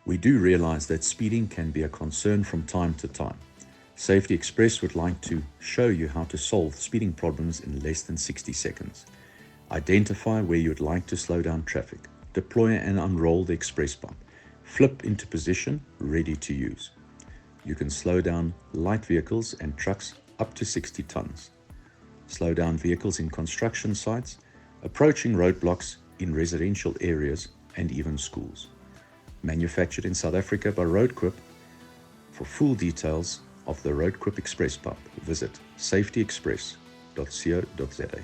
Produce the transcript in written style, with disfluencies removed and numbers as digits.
We do realize that speeding can be a concern from time to time. SafetyXpress would like to show you how to solve speeding problems in less than 60 seconds. Identify where you would like to slow down traffic. Deploy and unroll the express bump. Flip into position, ready to use. You can slow down light vehicles and trucks up to 60 tons. Slow down vehicles in construction sites, approaching roadblocks in residential areas and even schools. Manufactured in South Africa by RoadQuip. For full details of the RoadQuip Express Bump, visit safetyexpress.co.za.